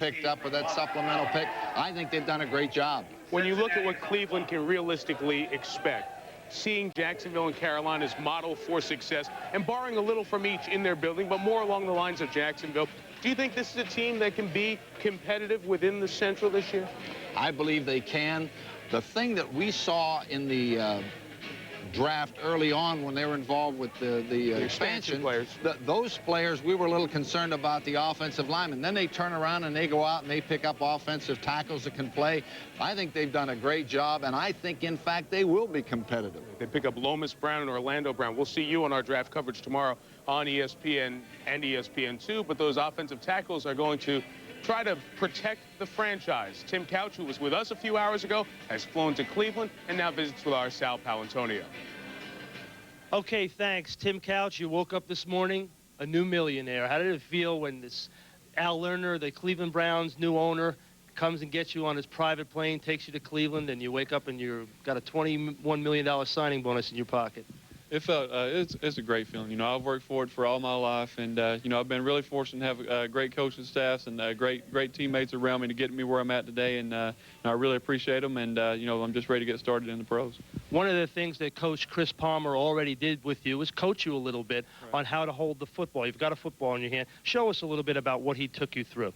picked up with that supplemental pick. I think they've done a great job. When you look at what Cleveland can realistically expect, seeing Jacksonville and Carolina's model for success, and borrowing a little from each in their building, but more along the lines of Jacksonville, do you think this is a team that can be competitive within the Central this year? I believe they can. The thing that we saw in the draft early on when they were involved with the expansion players. Those players, we were a little concerned about the offensive linemen. Then they turn around and they go out and they pick up offensive tackles that can play. I think they've done a great job, and I think, in fact, they will be competitive. They pick up Lomas Brown and Orlando Brown. We'll see you on our draft coverage tomorrow on ESPN and ESPN2, but those offensive tackles are going to try to protect the franchise. Tim Couch, who was with us a few hours ago, has flown to Cleveland and now visits with our Sal Paolantonio. Okay, thanks. Tim Couch, you woke up this morning a new millionaire. How did it feel when this Al Lerner, the Cleveland Browns' new owner, comes and gets you on his private plane, takes you to Cleveland, and you wake up and you've got a $21 million signing bonus in your pocket? It felt, it's a great feeling. You know, I've worked for it for all my life, and, you know, I've been really fortunate to have great coaching staffs and great teammates around me to get me where I'm at today, and I really appreciate them, and, you know, I'm just ready to get started in the pros. One of the things that Coach Chris Palmer already did with you was coach you a little bit on how to hold the football. You've got a football in your hand. Show us a little bit about what he took you through.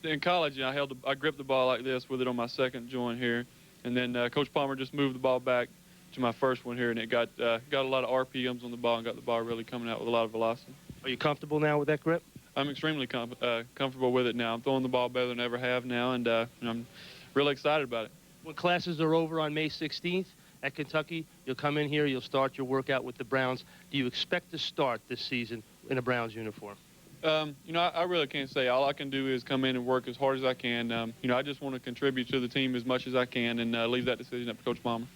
In college, you know, I gripped the ball like this with it on my second joint here, and then Coach Palmer just moved the ball back to my first one here, and it got a lot of RPMs on the ball and got the ball really coming out with a lot of velocity. Are you comfortable now with that grip? I'm extremely comfortable with it now. I'm throwing the ball better than I ever have now, and I'm really excited about it. When classes are over on May 16th at Kentucky, you'll come in here, you'll start your workout with the Browns. Do you expect to start this season in a Browns uniform? You know, I really can't say. All I can do is come in and work as hard as I can. You know, I just want to contribute to the team as much as I can and leave that decision up to Coach Palmer.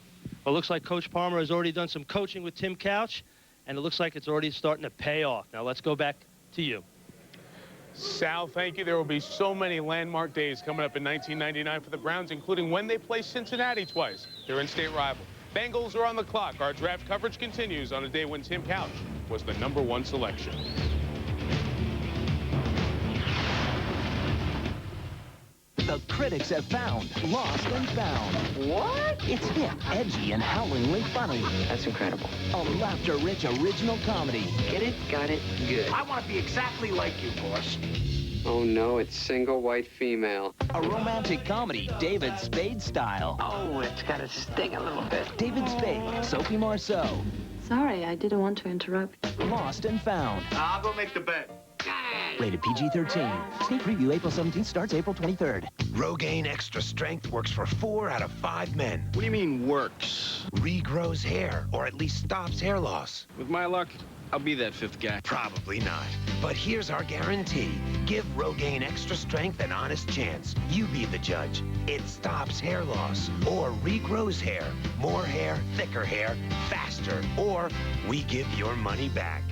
Well, it looks like Coach Palmer has already done some coaching with Tim Couch, and it looks like it's already starting to pay off. Now let's go back to you. Sal, thank you. There will be so many landmark days coming up in 1999 for the Browns, including when they play Cincinnati twice. Their in-state rival. Bengals are on the clock. Our draft coverage continues on a day when Tim Couch was the #1 selection. The critics have found Lost and Found. What? It's hip, edgy, and howlingly funny. That's incredible. A laughter-rich original comedy. Get it? Got it? Good. I want to be exactly like you, boss. Oh, no, it's single white female. A romantic comedy, David Spade style. Oh, it's got to sting a little bit. David Spade, Sophie Marceau. Sorry, I didn't want to interrupt. Lost and Found. I'll go make the bed. Rated PG-13. Sneak preview April 17th, starts April 23rd. Rogaine Extra Strength works for 4 out of 5 men. What do you mean, works? Regrows hair, or at least stops hair loss. With my luck, I'll be that 5th guy. Probably not. But here's our guarantee. Give Rogaine Extra Strength an honest chance. You be the judge. It stops hair loss, or regrows hair. More hair, thicker hair, faster. Or we give your money back.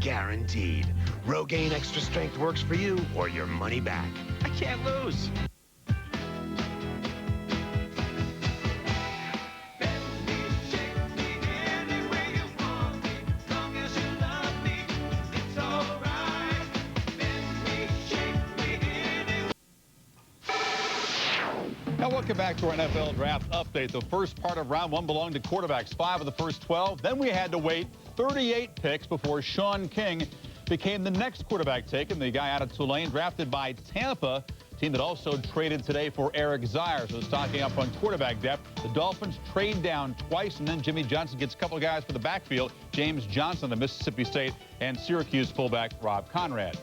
Guaranteed. Rogaine Extra Strength works for you, or your money back. I can't lose. Now, welcome back to our NFL Draft Update. The first part of round 1 belonged to quarterbacks, 5 of the first 12. Then we had to wait 38 picks before Sean King became the next quarterback taken, the guy out of Tulane, drafted by Tampa, team that also traded today for Eric Zier. So stocking up on quarterback depth. The Dolphins trade down twice, and then Jimmy Johnson gets a couple of guys for the backfield. James Johnson, the Mississippi State and Syracuse fullback Rob Conrad.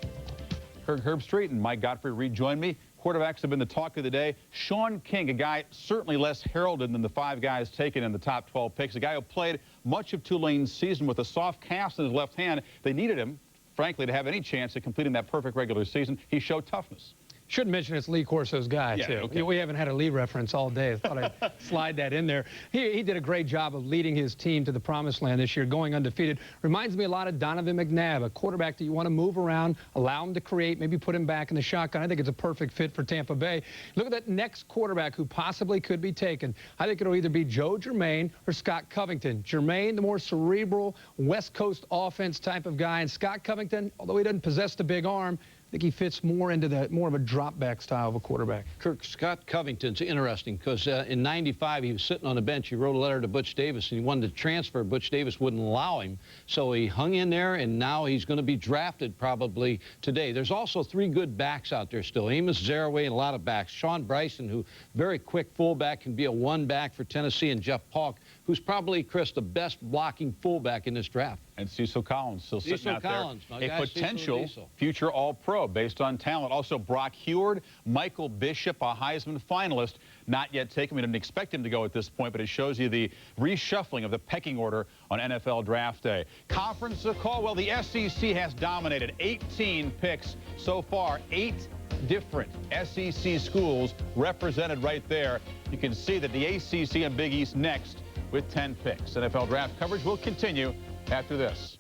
Herb Street and Mike Godfrey rejoin me. Quarterbacks have been the talk of the day. Sean King, a guy certainly less heralded than the 5 guys taken in the top 12 picks, a guy who played much of Tulane's season with a soft cast in his left hand. They needed him, frankly, to have any chance at completing that perfect regular season. He showed toughness. Should mention it's Lee Corso's guy, too. Okay. We haven't had a Lee reference all day. I thought I'd slide that in there. He did a great job of leading his team to the promised land this year, going undefeated. Reminds me a lot of Donovan McNabb, a quarterback that you want to move around, allow him to create, maybe put him back in the shotgun. I think it's a perfect fit for Tampa Bay. Look at that next quarterback who possibly could be taken. I think it'll either be Joe Germain or Scott Covington. Germain, the more cerebral, West Coast offense type of guy, and Scott Covington, although he doesn't possess the big arm, think he fits more into more of a drop-back style of a quarterback. Kirk, Scott Covington's interesting because in '95 he was sitting on the bench. He wrote a letter to Butch Davis and he wanted to transfer. Butch Davis wouldn't allow him, so he hung in there, and now he's going to be drafted probably today. There's also 3 good backs out there still. Amos Zaraway and a lot of backs. Sean Bryson, who very quick fullback, can be a 1-back for Tennessee, and Jeff Polk, who's probably, Chris, the best blocking fullback in this draft. And Cecil Collins still sitting Cecil out Collins, there. my A guy, potential Cecil. future All-Pro based on talent. Also, Brock Heward, Michael Bishop, a Heisman finalist, not yet taken. We didn't expect him to go at this point, but it shows you the reshuffling of the pecking order on NFL Draft Day. Conference call. Well, the SEC has dominated. 18 picks so far. 8 different SEC schools represented right there. You can see that the ACC and Big East next with 10 picks. NFL Draft coverage will continue after this.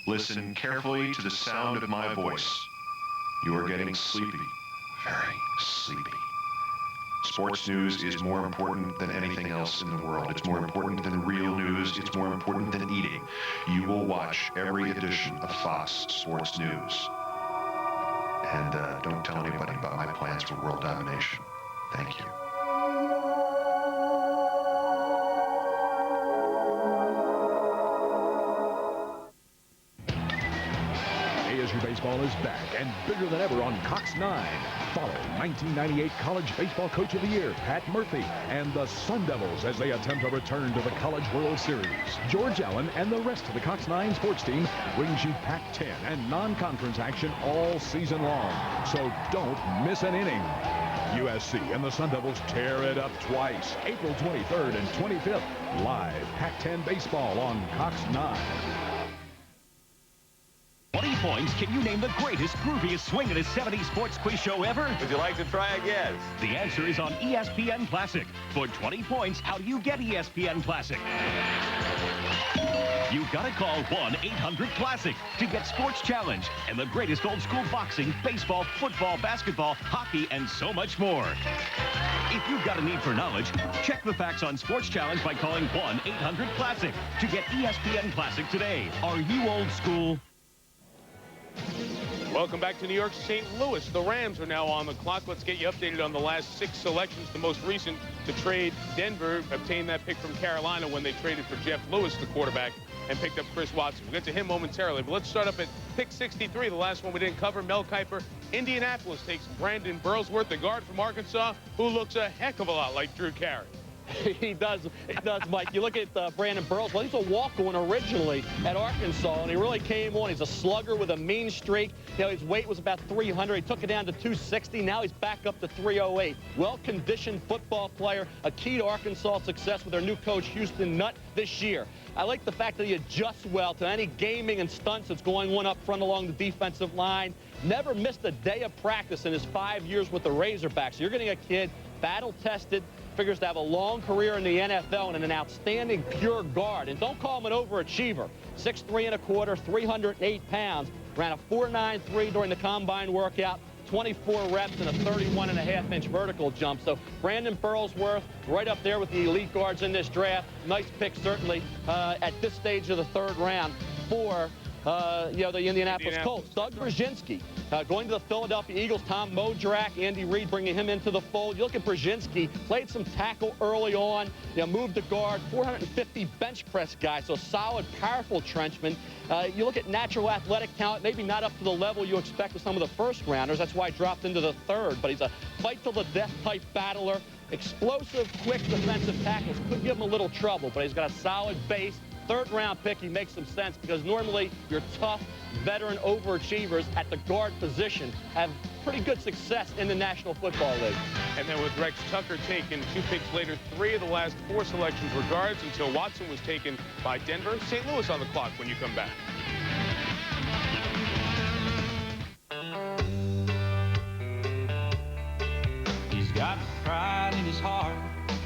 Listen carefully to the sound of my voice. You are getting sleepy, very sleepy. Sports news is more important than anything else in the world. It's more important than real news. It's more important than eating. You will watch every edition of Fox Sports News. And don't tell anybody about my plans for world domination. Thank you. ASU Baseball is back and bigger than ever on Cox 9. Follow 1998 College Baseball Coach of the Year, Pat Murphy, and the Sun Devils as they attempt a return to the College World Series. George Allen and the rest of the Cox 9 sports team brings you Pac-10 and non-conference action all season long. So don't miss an inning. USC and the Sun Devils tear it up twice, April 23rd and 25th. Live Pac-10 baseball on Cox 9. 20 points, can you name the greatest, grooviest, swingin'est 70s sports quiz show ever? Would you like to try again? The answer is on ESPN Classic. For 20 points, how do you get ESPN Classic? You've got to call 1-800-CLASSIC to get Sports Challenge and the greatest old school boxing, baseball, football, basketball, hockey, and so much more. If you've got a need for knowledge, check the facts on Sports Challenge by calling 1-800-CLASSIC to get ESPN Classic today. Are you old school? Welcome back to New York, St. Louis. The Rams are now on the clock. Let's get you updated on the last 6 selections. The most recent to trade, Denver obtained that pick from Carolina when they traded for Jeff Lewis, the quarterback, and picked up Chris Watson. We'll get to him momentarily, but let's start up at pick 63, the last one we didn't cover. Mel Kiper, Indianapolis takes Brandon Burlsworth, the guard from Arkansas, who looks a heck of a lot like Drew Carey. He does, Mike. You look at Brandon Burlsworth. He's a walk-on originally at Arkansas, and he really came on. He's a slugger with a mean streak. You know, his weight was about 300. He took it down to 260. Now he's back up to 308. Well-conditioned football player, a key to Arkansas' success with their new coach, Houston Nutt, this year. I like the fact that he adjusts well to any gaming and stunts that's going on up front along the defensive line. Never missed a day of practice in his 5 years with the Razorbacks. You're getting a kid battle-tested, figures to have a long career in the NFL and an outstanding pure guard. And don't call him an overachiever. 6'3 1/4", 308 pounds. Ran a 4.93 during the combine workout, 24 reps and a 31.5-inch vertical jump. So Brandon Burlsworth right up there with the elite guards in this draft. Nice pick, certainly, at this stage of the 3rd round for the Indianapolis Colts. Doug Brzezinski going to the Philadelphia Eagles. Tom Modrak, Andy Reid bringing him into the fold. You look at Brzezinski, played some tackle early on, moved to guard, 450 bench press guy, so solid, powerful trenchman. You look at natural athletic talent, maybe not up to the level you expect with some of the first rounders. That's why he dropped into the 3rd, but he's a fight-to-the-death type battler. Explosive, quick defensive tackles. Could give him a little trouble, but he's got a solid base. 3rd round pick, he makes some sense because normally your tough veteran overachievers at the guard position have pretty good success in the National Football League. And then with Rex Tucker taken 2 picks later, 3 of the last 4 selections were guards until Watson was taken by Denver. St. Louis on the clock when you come back. He's got pride in his heart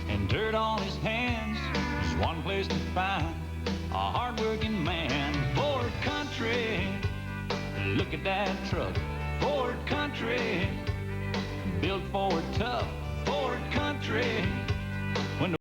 and dirt on his hands. There's one place to find a hard-working man. Ford Country, look at that truck. Ford Country, built Ford tough, Ford Country.